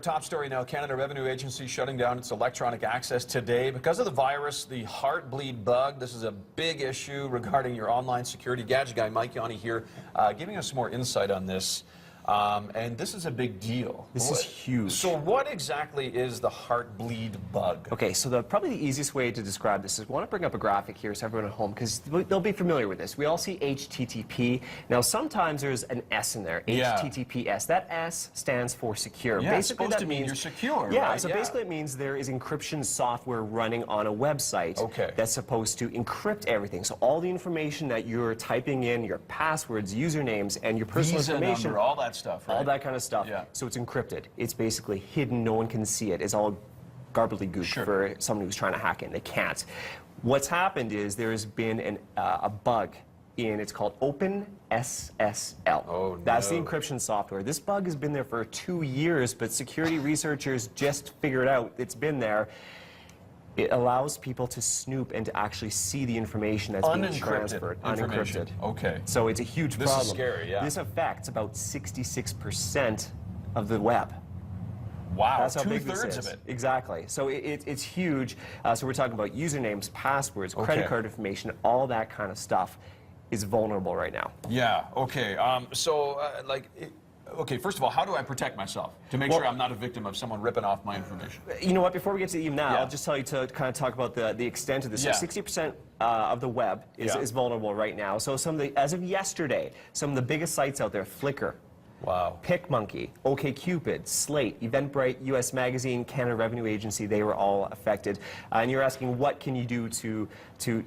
our top story now. Canada Revenue Agency shutting down its electronic access today because of the virus, the Heartbleed Bug. This is a big issue regarding your online security. Gadget guy Mike Yawney here giving us some more insight on this. And this is a big deal. This is huge. So what exactly is the Heartbleed Bug? Okay, so probably the easiest way to describe this is I want to bring up a graphic here so everyone at home, because they'll be familiar with this. We all see HTTP. Now, sometimes there's an S in there, HTTPS. That S stands for secure. Yeah, basically, it's supposed to mean you're secure, yeah, right? So basically it means there is encryption software running on a website that's supposed to encrypt everything. So all the information that you're typing in, your passwords, usernames, and your personal information, number, all that stuff, right? all that kind of stuff. Yeah. So it's encrypted. It's basically hidden. No one can see it. It's all gobbledygook for someone who's trying to hack in. They can't. What's happened is there's been a bug it's called OpenSSL. Oh, That's the encryption software. This bug has been there for 2 years, but security researchers just figured out it's been there. It allows people to snoop and to actually see the information that's being transferred. Unencrypted. Okay. So it's a huge problem. This is scary, yeah. This affects about 66% of the web. Wow, that's how big two-thirds this is. of it. Exactly. So it's huge. So we're talking about usernames, passwords, credit card information, all that kind of stuff is vulnerable right now. Yeah, okay. Okay, first of all, how do I protect myself to make sure I'm not a victim of someone ripping off my information? You know what, before we get to the now, I'll just tell you to kind of talk about the extent of this. So 60% of the web is vulnerable right now. So as of yesterday, some of the biggest sites out there, Flickr, PicMonkey, OkCupid, Slate, Eventbrite, US Magazine, Canada Revenue Agency, they were all affected. And you're asking, what can you do to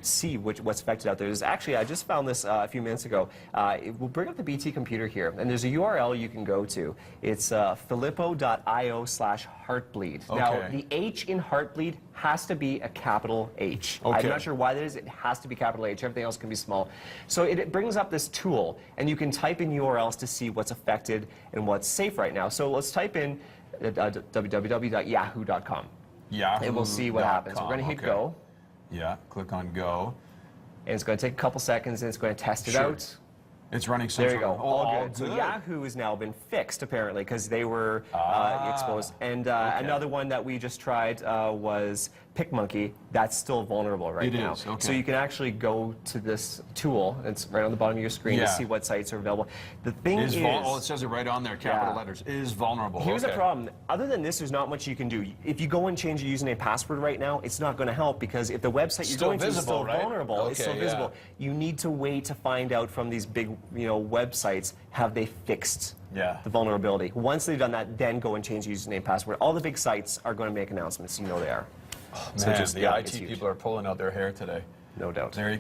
see what's affected out there? There's actually, I just found this a few minutes ago. We'll bring up the BT computer here, and there's a URL you can go to. It's filippo.io/heartbleed. Now, the H in Heartbleed has to be a capital H. I'm not sure why that is. It has to be capital H. Everything else can be small. So it brings up this tool, and you can type in URLs to see what's affected and what's safe right now. So let's type in www.yahoo.com. And we'll see what happens. We're going to hit go. Yeah, click on go. And it's going to take a couple seconds, and it's going to test it out. It's running some There you go. sort of, all good. So Yahoo has now been fixed, apparently, because they were exposed. And another one that we just tried was PicMonkey. That's still vulnerable right now. So you can actually go to this tool. It's right on the bottom of your screen to see what sites are available. The thing is... it says it right on there, capital letters. Is vulnerable. Here's the problem. Other than this, there's not much you can do. If you go and change your username and password right now, it's not going to help, because if the website you're going to is still vulnerable, it's still visible. You need to wait to find out from these big websites, have they fixed the vulnerability. Once they've done that, then go and change your username and password. All the big sites are going to make announcements, you know they are. Oh, man, so the IT people are pulling out their hair today. No doubt. There you